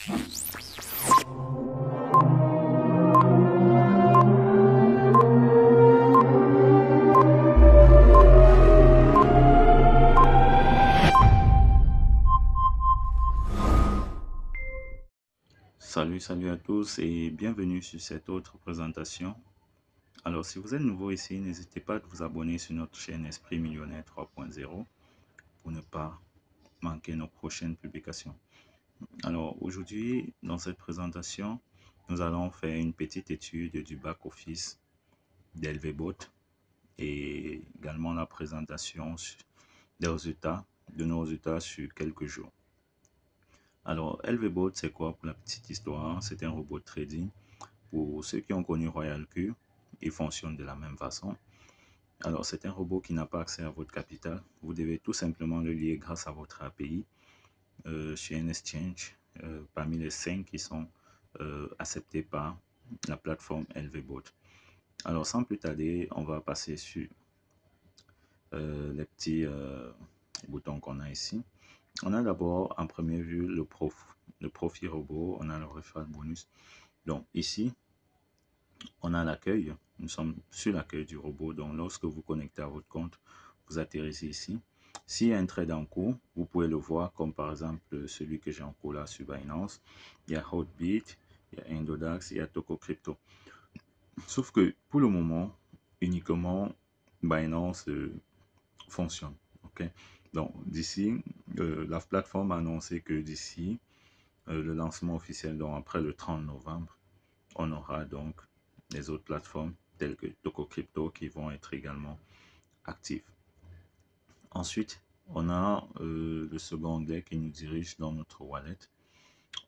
Salut à tous et bienvenue sur cette autre présentation. Alors, si vous êtes nouveau ici, n'hésitez pas à vous abonner sur notre chaîne Esprit Millionnaire 3.0 pour ne pas manquer nos prochaines publications. Alors, aujourd'hui, dans cette présentation, nous allons faire une petite étude du back-office d'LVBot et également la présentation des résultats, de nos résultats sur quelques jours. Alors, LVBot, c'est quoi pour la petite histoire? C'est un robot de trading. Pour ceux qui ont connu RoyalQ, il fonctionne de la même façon. Alors, c'est un robot qui n'a pas accès à votre capital. Vous devez tout simplement le lier grâce à votre API chez un exchange parmi les 5 qui sont acceptés par la plateforme LVBot. Alors, sans plus tarder, on va passer sur les petits boutons qu'on a ici. On a d'abord en première vue le profil robot, on a le referral bonus. Donc ici, on a l'accueil, nous sommes sur l'accueil du robot. Donc lorsque vous connectez à votre compte, vous atterrissez ici. S'il y a un trade en cours, vous pouvez le voir comme par exemple celui que j'ai en cours là sur Binance. Il y a Hotbit, il y a Indodax, il y a Toko Crypto. Sauf que pour le moment, uniquement Binance fonctionne. Ok. Donc d'ici, la plateforme a annoncé que d'ici le lancement officiel, donc après le 30 novembre, on aura donc les autres plateformes telles que Toko Crypto qui vont être également actives. Ensuite, on a le second onglet qui nous dirige dans notre wallet.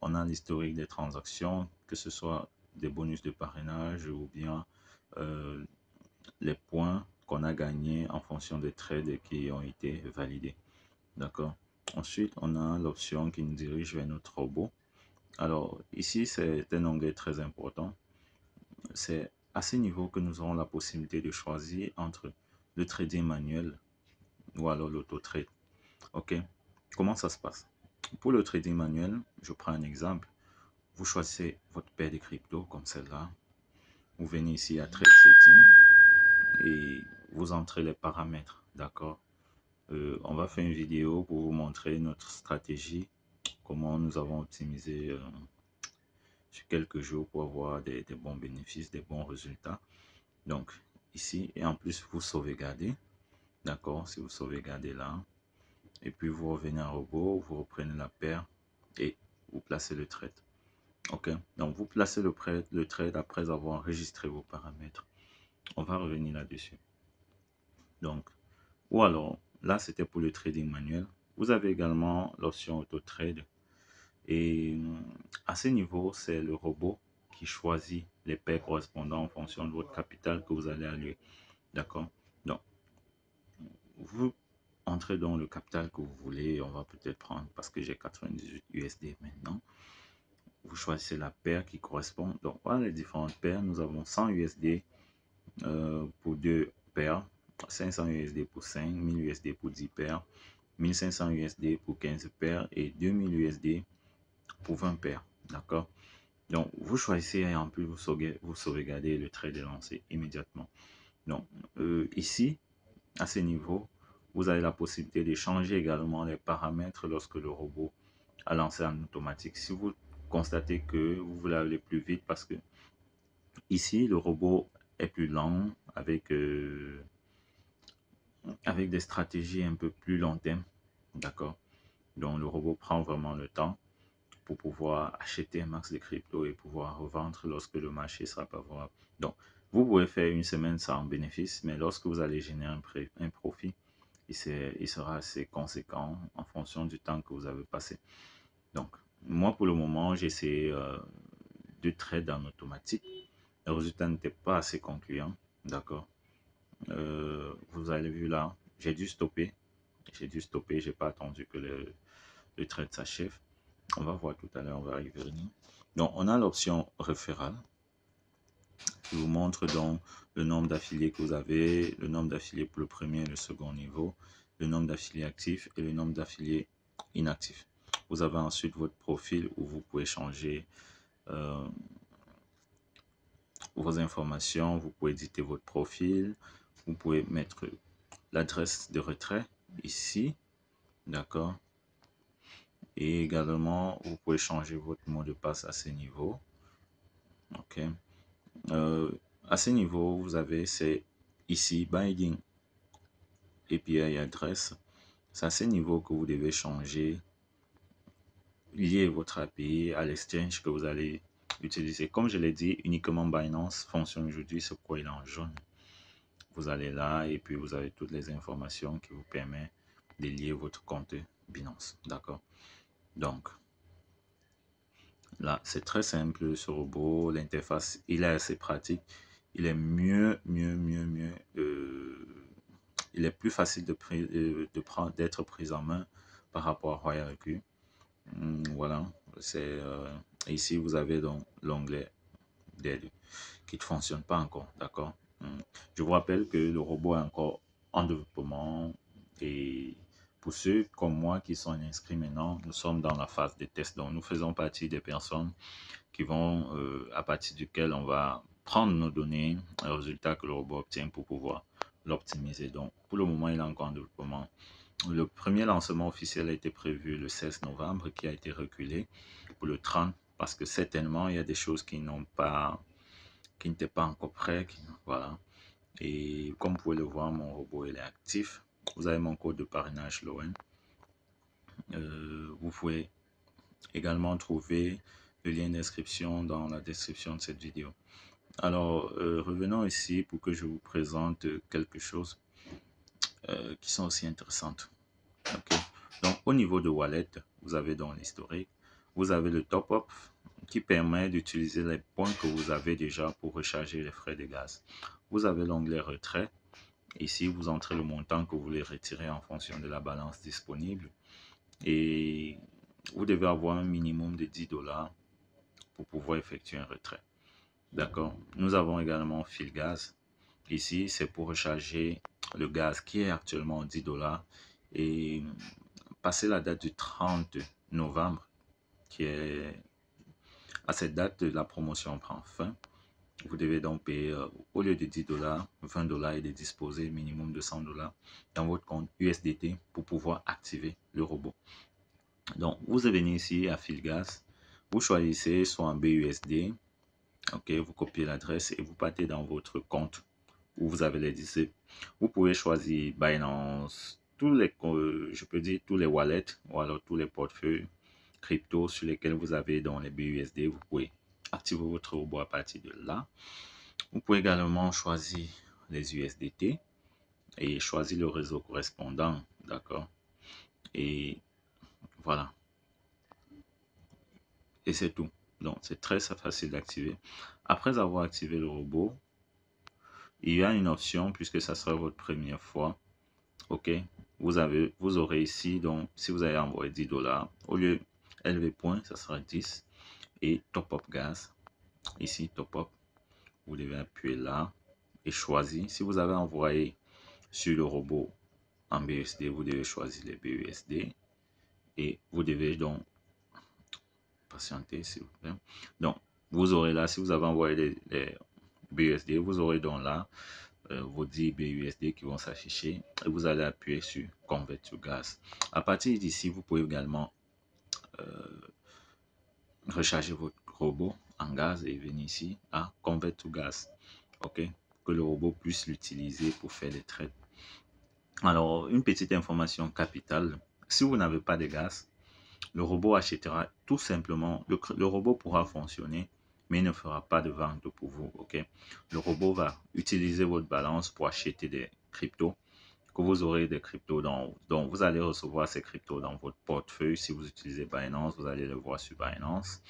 On a l'historique des transactions, que ce soit des bonus de parrainage ou bien les points qu'on a gagnés en fonction des trades qui ont été validés. D'accord. Ensuite, on a l'option qui nous dirige vers notre robot. Alors, ici, c'est un onglet très important. C'est à ce niveau que nous aurons la possibilité de choisir entre le trading manuel ou alors l'auto-trade. Ok. Comment ça se passe? Pour le trading manuel, je prends un exemple. Vous choisissez votre paire de crypto comme celle-là. Vous venez ici à Trade Setting et vous entrez les paramètres. D'accord. On va faire une vidéo pour vous montrer notre stratégie, comment nous avons optimisé sur quelques jours pour avoir des bons bénéfices, des bons résultats. Donc ici, et en plus vous sauvegardez. D'accord. Si vous sauvegardez là, et puis vous revenez en robot, vous reprenez la paire et vous placez le trade. Ok. Donc vous placez le trade après avoir enregistré vos paramètres. On va revenir là-dessus. Donc, ou alors, là c'était pour le trading manuel. Vous avez également l'option auto-trade. Et à ce niveau, c'est le robot qui choisit les paires correspondant en fonction de votre capital que vous allez allouer. D'accord. Donc, vous entrez dans le capital que vous voulez. On va peut-être prendre, parce que j'ai 98 USD maintenant. Vous choisissez la paire qui correspond. Donc, voilà les différentes paires. Nous avons 100 USD pour 2 paires, 500 USD pour 5, 1000 USD pour 10 paires, 1500 USD pour 15 paires et 2000 USD pour 20 paires. D'accord. Donc, vous choisissez et en plus, vous sauvegardez le trade est lancé immédiatement. Donc, ici, à ce niveau, vous avez la possibilité de changer également les paramètres lorsque le robot a lancé en automatique. Si vous constatez que vous voulez aller plus vite parce que ici, le robot est plus lent avec des stratégies un peu plus long terme. D'accord. Donc, le robot prend vraiment le temps pour pouvoir acheter un max de crypto et pouvoir revendre lorsque le marché sera favorable. Donc, vous pouvez faire une semaine sans bénéfice, mais lorsque vous allez générer un profit, il sera assez conséquent en fonction du temps que vous avez passé. Donc, moi, pour le moment, j'ai essayé de trade en automatique. Le résultat n'était pas assez concluant. D'accord. Vous avez vu là, j'ai dû stopper. J'ai pas attendu que le trade s'achève. On va voir tout à l'heure, on va y revenir. Donc, on a l'option référale qui vous montre donc le nombre d'affiliés que vous avez, le nombre d'affiliés pour le premier et le second niveau, le nombre d'affiliés actifs et le nombre d'affiliés inactifs. Vous avez ensuite votre profil où vous pouvez changer vos informations, vous pouvez éditer votre profil, vous pouvez mettre l'adresse de retrait ici, d'accord? Et également, vous pouvez changer votre mot de passe à ce niveau, ok? À ce niveau, vous avez, c'est ici, Binding API adresse. C'est à ce niveau que vous devez changer, lier votre API à l'exchange que vous allez utiliser. Comme je l'ai dit, uniquement Binance fonctionne aujourd'hui, c'est pourquoi il est en jaune. Vous allez là et puis vous avez toutes les informations qui vous permettent de lier votre compte Binance, d'accord? Donc, là, c'est très simple ce robot, l'interface, il est assez pratique, il est mieux, il est plus facile d'être pris en main par rapport à RoyalQ. Voilà, c'est ici vous avez donc l'onglet d'aide qui ne fonctionne pas encore, d'accord. Je vous rappelle que le robot est encore en développement et pour ceux comme moi qui sont inscrits maintenant, nous sommes dans la phase de test. Donc nous faisons partie des personnes qui vont, à partir duquel on va prendre nos données, les résultats que le robot obtient pour pouvoir l'optimiser. Donc pour le moment, il est encore en développement. Le premier lancement officiel a été prévu le 16 novembre, qui a été reculé pour le 30 parce que certainement il y a des choses qui n'étaient pas encore prêtes. Voilà. Et comme vous pouvez le voir, mon robot il est actif. Vous avez mon code de parrainage LON. Vous pouvez également trouver le lien d'inscription dans la description de cette vidéo. Alors, revenons ici pour que je vous présente quelque chose qui sont aussi intéressantes. Okay. Donc, au niveau de Wallet, vous avez dans l'historique, vous avez le top-up qui permet d'utiliser les points que vous avez déjà pour recharger les frais de gaz. Vous avez l'onglet retrait. Ici, vous entrez le montant que vous voulez retirer en fonction de la balance disponible. Et vous devez avoir un minimum de 10 $ pour pouvoir effectuer un retrait. D'accord. Nous avons également fil gaz. Ici, c'est pour recharger le gaz qui est actuellement 10 $ et passer la date du 30 novembre, qui est à cette date, la promotion prend fin. Vous devez donc payer au lieu de 10 $, 20 $ et de disposer minimum de 100 $ dans votre compte USDT pour pouvoir activer le robot. Donc, vous venez ici à fil gaz, vous choisissez soit un BUSD, ok, vous copiez l'adresse et vous partez dans votre compte où vous avez les disciples. Vous pouvez choisir Binance, tous les, je peux dire tous les wallets ou alors tous les portefeuilles crypto sur lesquels vous avez dans les BUSD. Vous pouvez activer votre robot à partir de là. Vous pouvez également choisir les USDT et choisir le réseau correspondant, d'accord. Et voilà. Et c'est tout. Donc, c'est très facile d'activer. Après avoir activé le robot, il y a une option, puisque ça sera votre première fois. OK. Vous aurez ici, donc, si vous avez envoyé 10 $, au lieu LV points, ça sera 10. Et top up gaz. Ici, top up. Vous devez appuyer là et choisir. Si vous avez envoyé sur le robot en BUSD, vous devez choisir les BUSD. Et vous devez donc patienter, s'il vous plaît. Donc, vous aurez là, si vous avez envoyé les BUSD, vous aurez donc là vos 10 BUSD qui vont s'afficher et vous allez appuyer sur Convert to Gas. À partir d'ici, vous pouvez également recharger votre robot en gaz et venir ici à Convert to Gas. OK, que le robot puisse l'utiliser pour faire des trades. Alors, une petite information capitale, si vous n'avez pas de gaz, le robot achètera tout simplement, le robot pourra fonctionner, mais il ne fera pas de vente pour vous, ok? Le robot va utiliser votre balance pour acheter des cryptos, que vous aurez des cryptos donc vous allez recevoir ces cryptos dans votre portefeuille. Si vous utilisez Binance, vous allez le voir sur Binance.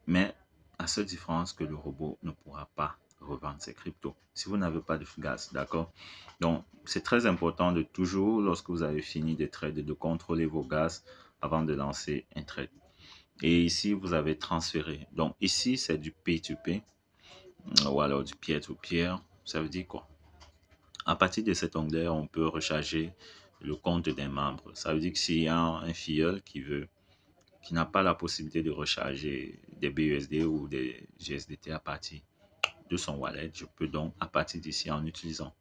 Mais à cette différence que le robot ne pourra pas revendre ses cryptos si vous n'avez pas de gaz, d'accord? Donc, c'est très important de toujours, lorsque vous avez fini des trades, de contrôler vos gaz avant de lancer un trade. Et ici, vous avez transféré. Donc, ici, c'est du P2P ou alors du peer-to-peer. Ça veut dire quoi? À partir de cet onglet, on peut recharger le compte d'un membre. Ça veut dire que s'il y a un filleul qui n'a pas la possibilité de recharger des BUSD ou des GSDT à partir de son wallet, je peux donc, à partir d'ici, en utilisant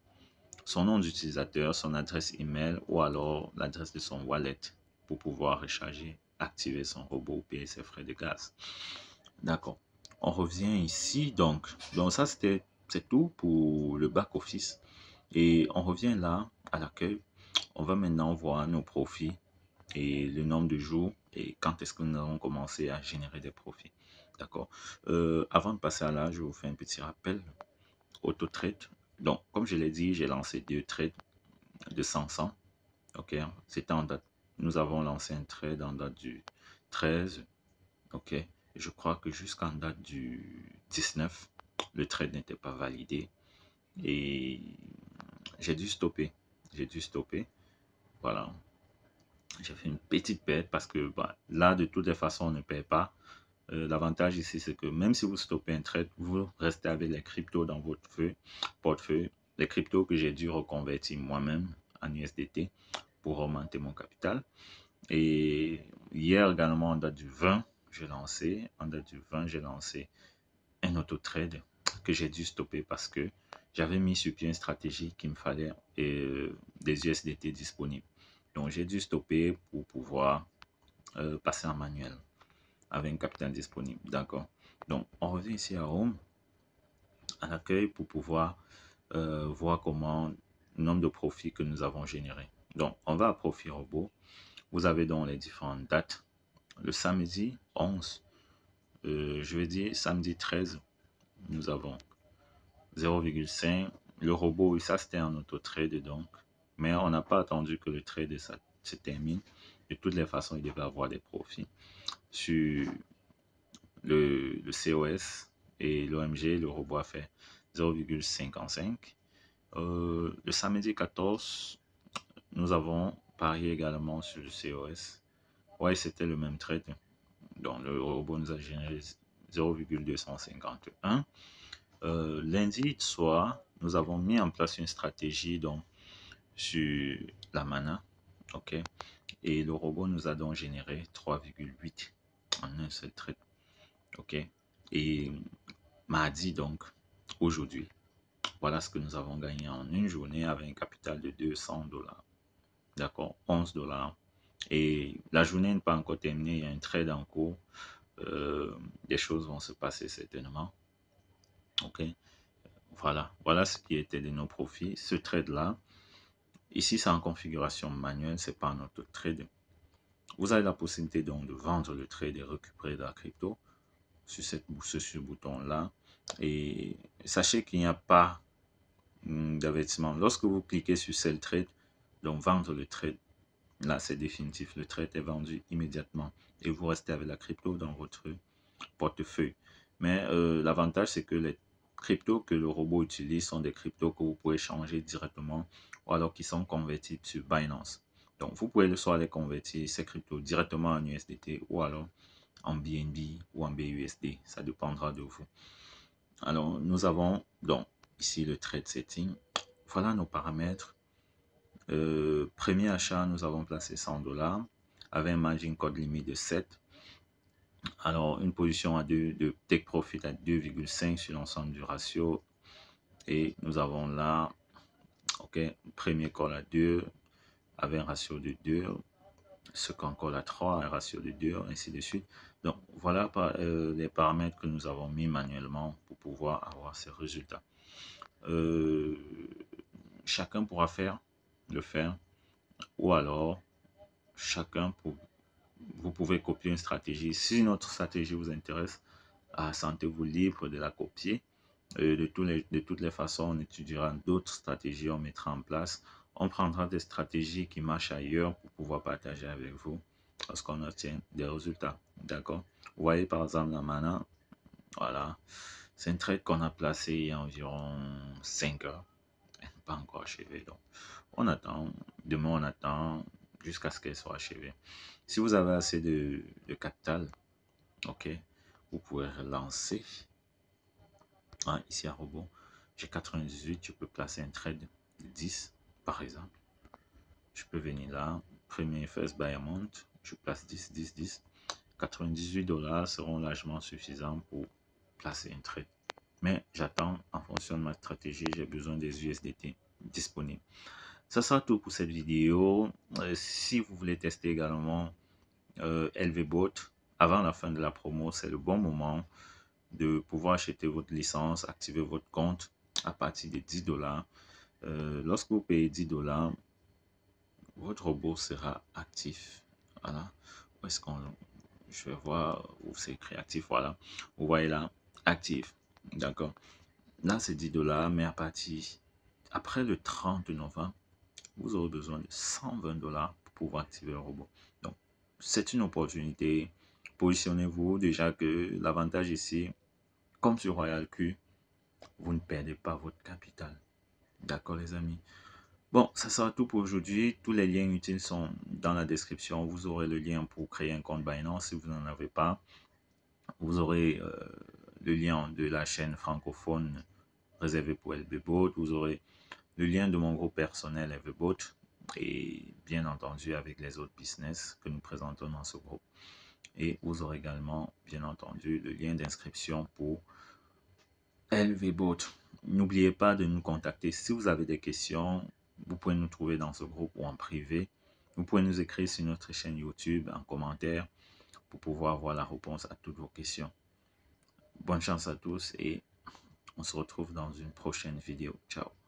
son nom d'utilisateur, son adresse email ou alors l'adresse de son wallet pour pouvoir recharger, activer son robot ou payer ses frais de gaz. D'accord. On revient ici donc. Donc ça c'est tout pour le back office et on revient là à l'accueil. On va maintenant voir nos profits et le nombre de jours et quand est-ce que nous allons commencer à générer des profits. D'accord. Avant de passer à là, je vous fais un petit rappel. Auto-trade. Donc, comme je l'ai dit, j'ai lancé 2 trades de 100. Ok, c'était en date. Nous avons lancé un trade en date du 13. Ok, je crois que jusqu'en date du 19, le trade n'était pas validé et j'ai dû stopper. J'ai dû stopper. Voilà. J'ai fait une petite perte parce que bah, là, de toutes les façons, on ne paie pas. L'avantage ici, c'est que même si vous stoppez un trade, vous restez avec les cryptos dans votre portefeuille. Les cryptos que j'ai dû reconvertir moi-même en USDT pour augmenter mon capital. Et hier également, en date du 20, j'ai lancé un auto-trade que j'ai dû stopper parce que j'avais mis sur pied une stratégie qu'il me fallait des USDT disponibles. Donc, j'ai dû stopper pour pouvoir passer en manuel avec un capital disponible. D'accord. Donc, on revient ici à Home, à l'accueil pour pouvoir voir comment le nombre de profits que nous avons généré. Donc, on va à Profit Robot. Vous avez donc les différentes dates. Le samedi 11, je vais dire samedi 13, nous avons 0,5. Le robot, ça c'était un auto-trade donc. Mais on n'a pas attendu que le trade se termine. De toutes les façons, il devait avoir des profits. Sur le COS et l'OMG, le robot a fait 0,55. Le samedi 14, nous avons parié également sur le COS. Ouais, c'était le même trade. Donc, le robot nous a généré 0,251. Lundi soir, nous avons mis en place une stratégie donc, sur la mana. OK. Et le robot nous a donc généré 3,8 en un seul trade. OK. Et mardi, donc, aujourd'hui, voilà ce que nous avons gagné en une journée avec un capital de 200 $. D'accord, 11 $. Et la journée n'est pas encore terminée, il y a un trade en cours. Des choses vont se passer certainement. OK, voilà ce qui était de nos profits. Ce trade-là, ici c'est en configuration manuelle, c'est pas un auto-trade. Vous avez la possibilité donc de vendre le trade et récupérer de la crypto sur ce bouton-là. Et sachez qu'il n'y a pas d'avertissement. Lorsque vous cliquez sur Sell Trade, donc vendre le trade, là c'est définitif, le trade est vendu immédiatement et vous restez avec la crypto dans votre portefeuille. Mais l'avantage c'est que les cryptos que le robot utilise sont des cryptos que vous pouvez changer directement ou alors qui sont convertibles sur Binance. Donc vous pouvez soit les convertir ces cryptos directement en USDT ou alors en BNB ou en BUSD, ça dépendra de vous. Alors nous avons donc ici le trade setting. Voilà nos paramètres. Premier achat, nous avons placé 100 $ avec un margin code limite de 7. Alors une position à 2 de take profit à 2,5 sur l'ensemble du ratio. Et nous avons là, ok, premier call à 2 avec un ratio de 2. Second call à 3, un ratio de 2, ainsi de suite. Donc voilà les paramètres que nous avons mis manuellement pour pouvoir avoir ces résultats. Chacun pourra le faire ou alors vous pouvez copier une stratégie. Si notre stratégie vous intéresse, sentez-vous libre de la copier. De toutes les façons, on étudiera d'autres stratégies, on mettra en place. On prendra des stratégies qui marchent ailleurs pour pouvoir partager avec vous lorsqu'on obtient des résultats. D'accord? Vous voyez par exemple la mana. Voilà. C'est un trade qu'on a placé il y a environ 5 heures. Pas encore achevé. Donc, on attend. Demain, on attend jusqu'à ce qu'elle soit achevée. Si vous avez assez de capital, ok, vous pouvez relancer. Ici à robot, j'ai 98, je peux placer un trade de 10 par exemple. je peux venir là, premier first buy amount, je place 10, 10, 10. 98 $ seront largement suffisants pour placer un trade. Mais j'attends, en fonction de ma stratégie, j'ai besoin des USDT disponibles. Ça sera tout pour cette vidéo. Si vous voulez tester également LVBot, avant la fin de la promo, c'est le bon moment de pouvoir acheter votre licence, activer votre compte à partir de 10 $. Lorsque vous payez 10 $, votre robot sera actif. Voilà. Où est-ce qu'on... Je vais voir où c'est créatif. Voilà. Vous voyez là, actif. D'accord. Là, c'est 10 $, mais à partir... Après le 30 novembre, vous aurez besoin de 120 $ pour pouvoir activer le robot. Donc, c'est une opportunité. Positionnez-vous. Déjà que l'avantage ici, comme sur Royal Q, vous ne perdez pas votre capital. D'accord, les amis? Bon, ça sera tout pour aujourd'hui. Tous les liens utiles sont dans la description. Vous aurez le lien pour créer un compte Binance si vous n'en avez pas. Vous aurez le lien de la chaîne francophone réservée pour LVBot. Vous aurez le lien de mon groupe personnel LVBot et bien entendu avec les autres business que nous présentons dans ce groupe. Et vous aurez également, bien entendu, le lien d'inscription pour LVBot. N'oubliez pas de nous contacter si vous avez des questions. Vous pouvez nous trouver dans ce groupe ou en privé. Vous pouvez nous écrire sur notre chaîne YouTube en commentaire pour pouvoir avoir la réponse à toutes vos questions. Bonne chance à tous et on se retrouve dans une prochaine vidéo. Ciao.